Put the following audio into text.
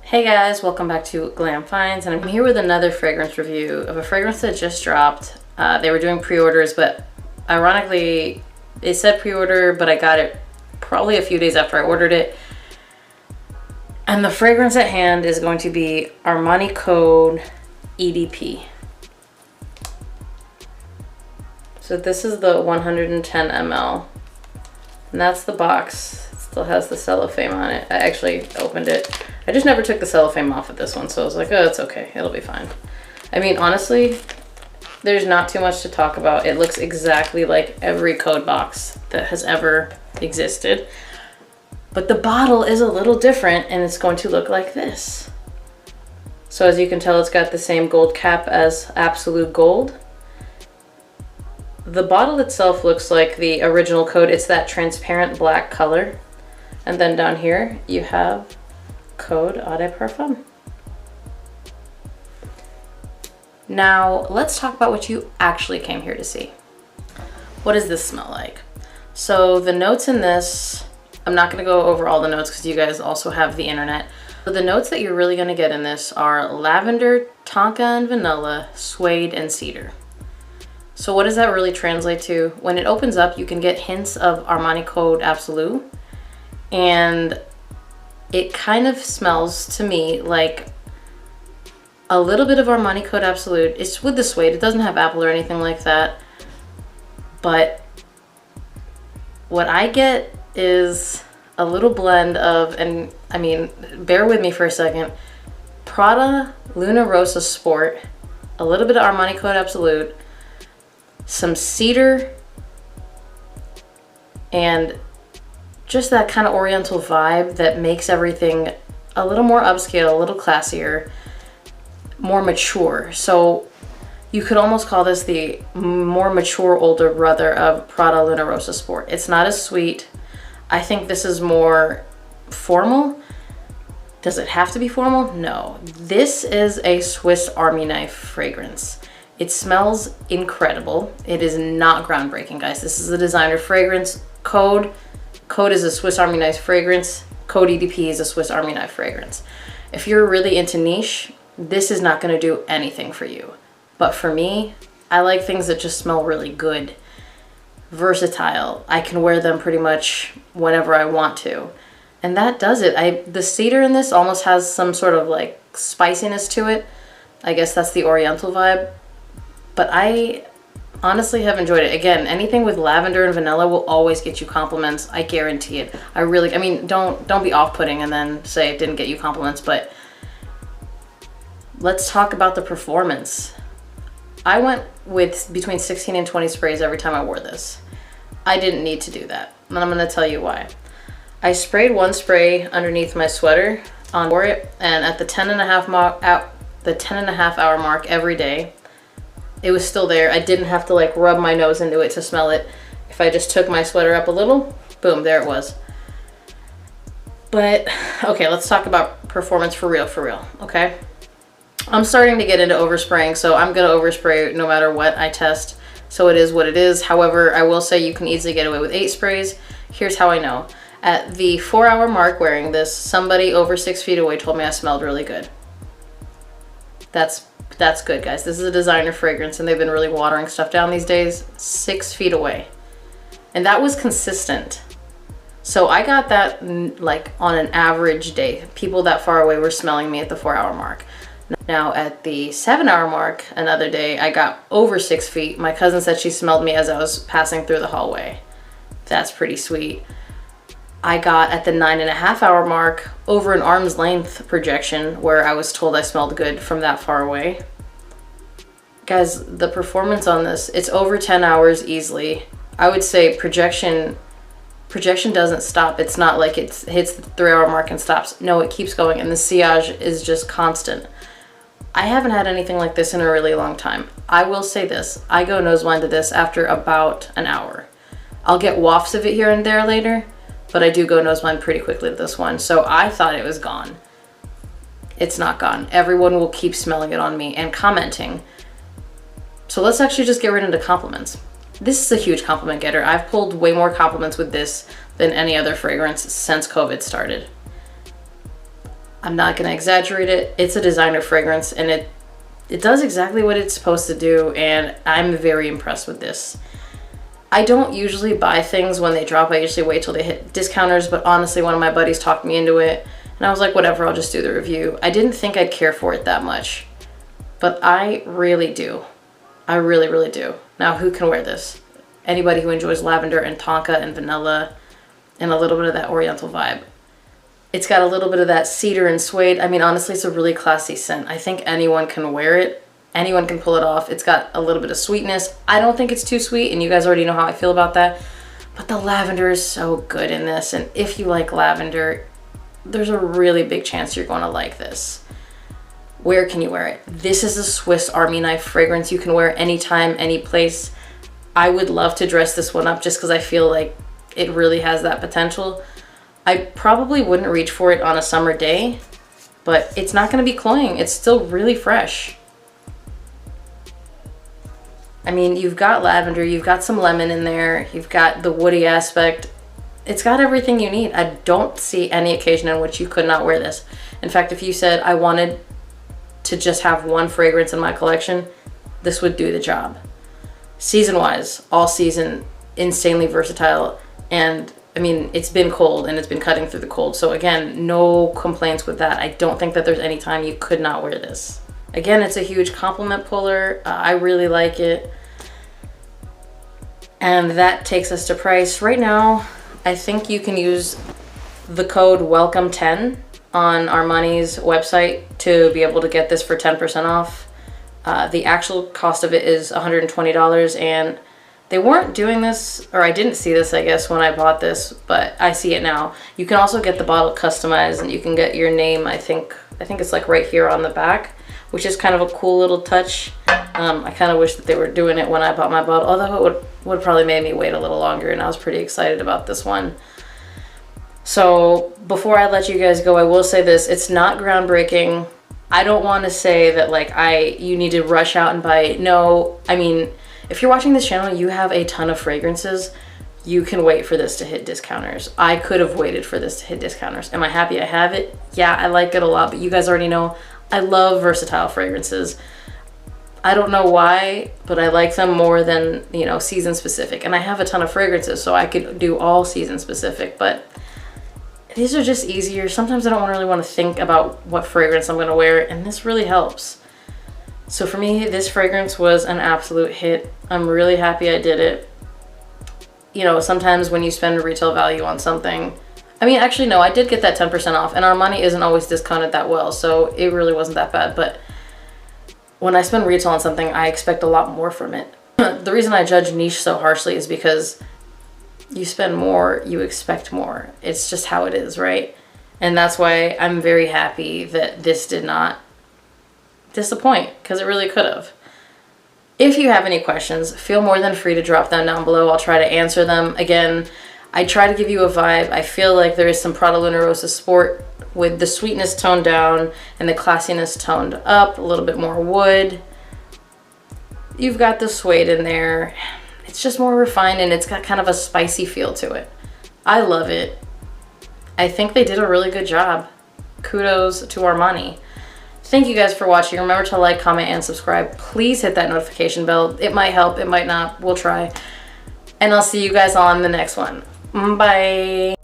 Hey guys, welcome back to Glam Finds, and I'm here with another fragrance review of a fragrance that just dropped. They were doing pre-orders, but ironically, it said pre-order, but I got it probably a few days after I ordered it. And the fragrance at hand is going to be Armani Code EDP. So this is the 110 ml, and that's the box. It still has the cellophane on it. I actually opened it. I just never took the cellophane off of this one, so I was like, oh, it's okay, it'll be fine. I mean, honestly, there's not too much to talk about. It looks exactly like every Code box that has ever existed. But the bottle is a little different, and it's going to look like this. So as you can tell, it's got the same gold cap as Absolute Gold. The bottle itself looks like the original Code. It's that transparent black color. And then down here, you have Code Eau De Parfum. Now, let's talk about what you actually came here to see. What does this smell like? So the notes in this, I'm not going to go over all the notes because you guys also have the internet. So the notes that you're really going to get in this are lavender, tonka and vanilla, suede, and cedar. So what does that really translate to? When it opens up, you can get hints of Armani Code Absolute, and it kind of smells to me like a little bit of Armani Code Absolute. It's with the suede. It doesn't have apple or anything like that. But what I get is a little blend of, and I mean, bear with me for a second, Prada Luna Rossa Sport, a little bit of Armani Code Absolute, some cedar, and just that kind of oriental vibe that makes everything a little more upscale, a little classier, more mature. So you could almost call this the more mature older brother of Prada Luna Rossa Sport. It's not as sweet. I think this is more formal. Does it have to be formal? No. This is a Swiss Army knife fragrance. It smells incredible. It is not groundbreaking, guys. This is a designer fragrance. Code is a Swiss Army knife fragrance. Code EDP is a Swiss Army knife fragrance. If you're really into niche, this is not going to do anything for you. But for me, I like things that just smell really good. Versatile. I can wear them pretty much whenever I want to. And that does it. The cedar in this almost has some sort of like spiciness to it. I guess that's the oriental vibe. But I honestly have enjoyed it. Again, anything with lavender and vanilla will always get you compliments. I guarantee it. I mean, don't be off-putting and then say it didn't get you compliments, but let's talk about the performance. I went with between 16 and 20 sprays every time I wore this. I didn't need to do that, and I'm gonna tell you why. I sprayed one spray underneath my sweater wore it, and at the 10.5 hour mark every day, it was still there. I didn't have to like rub my nose into it to smell it. If I just took my sweater up a little, boom, there it was. But okay, let's talk about performance for real, okay? I'm starting to get into overspraying, so I'm gonna overspray no matter what I test. So it is what it is. However, I will say you can easily get away with 8 sprays. Here's how I know. At the 4-hour mark wearing this, somebody over 6 feet away told me I smelled really good. That's good, guys. This is a designer fragrance, and they've been really watering stuff down these days. 6 feet away. And that was consistent. So I got that like on an average day. People that far away were smelling me at the 4-hour mark. Now at the 7-hour mark, another day, I got over 6 feet. My cousin said she smelled me as I was passing through the hallway. That's pretty sweet. I got at the 9.5-hour mark over an arm's length projection where I was told I smelled good from that far away. Guys, the performance on this, it's over 10 hours easily. I would say projection doesn't stop. It's not like it hits the 3-hour mark and stops. No, it keeps going, and the sillage is just constant. I haven't had anything like this in a really long time. I will say this, I go nose blind to this after about an hour. I'll get wafts of it here and there later, but I do go nose blind pretty quickly to this one. So I thought it was gone. It's not gone. Everyone will keep smelling it on me and commenting. So let's actually just get right into compliments. This is a huge compliment getter. I've pulled way more compliments with this than any other fragrance since COVID started. I'm not gonna exaggerate it. It's a designer fragrance, and it does exactly what it's supposed to do, and I'm very impressed with this. I don't usually buy things when they drop. I usually wait till they hit discounters, but honestly, one of my buddies talked me into it, and I was like, whatever, I'll just do the review. I didn't think I'd care for it that much, but I really do. I really, really do. Now, who can wear this? Anybody who enjoys lavender and tonka and vanilla and a little bit of that oriental vibe. It's got a little bit of that cedar and suede. I mean, honestly, it's a really classy scent. I think anyone can wear it. Anyone can pull it off. It's got a little bit of sweetness. I don't think it's too sweet, and you guys already know how I feel about that. But the lavender is so good in this, and if you like lavender, there's a really big chance you're going to like this. Where can you wear it? This is a Swiss Army knife fragrance. You can wear anytime, any place. I would love to dress this one up just because I feel like it really has that potential. I probably wouldn't reach for it on a summer day, but it's not going to be cloying. It's still really fresh. I mean, you've got lavender, you've got some lemon in there, you've got the woody aspect. It's got everything you need. I don't see any occasion in which you could not wear this. In fact, if you said I wanted to just have one fragrance in my collection, this would do the job. Season-wise, all season, insanely versatile, and I mean, it's been cold and it's been cutting through the cold. So again, no complaints with that. I don't think that there's any time you could not wear this. Again, it's a huge compliment puller. I really like it. And that takes us to price. Right now, I think you can use the code WELCOME10 on Armani's website to be able to get this for 10% off. The actual cost of it is $120, and they weren't doing this, or I didn't see this, I guess, when I bought this, but I see it now. You can also get the bottle customized, and you can get your name, I think it's like right here on the back, which is kind of a cool little touch. I kind of wish that they were doing it when I bought my bottle, although it would probably made me wait a little longer, and I was pretty excited about this one. So before I let you guys go, I will say this: it's not groundbreaking. I don't want to say that like you need to rush out and buy it. No, I mean, if you're watching this channel, you have a ton of fragrances. You can wait for this to hit discounters. I could have waited for this to hit discounters. Am I happy I have it? Yeah, I like it a lot, but you guys already know I love versatile fragrances. I don't know why, but I like them more than, you know, season specific. And I have a ton of fragrances, so I could do all season specific, but these are just easier. Sometimes I don't really want to think about what fragrance I'm going to wear, and this really helps. So for me, this fragrance was an absolute hit. I'm really happy I did it. You know, sometimes when you spend retail value on something, I mean, actually, no, I did get that 10% off, and Armani isn't always discounted that well, so it really wasn't that bad. But when I spend retail on something, I expect a lot more from it. The reason I judge niche so harshly is because you spend more, you expect more. It's just how it is, right? And that's why I'm very happy that this did not disappoint, because it really could have. If you have any questions, feel more than free to drop them down below. I'll try to answer them. Again, I try to give you a vibe. I feel like there is some Prada Luna Rosa Sport with the sweetness toned down and the classiness toned up, a little bit more wood. You've got the suede in there. It's just more refined, and it's got kind of a spicy feel to it. I love it. I think they did a really good job. Kudos to Armani. Thank you guys for watching. Remember to like, comment, and subscribe. Please hit that notification bell. It might help, it might not. We'll try. And I'll see you guys on the next one. Bye.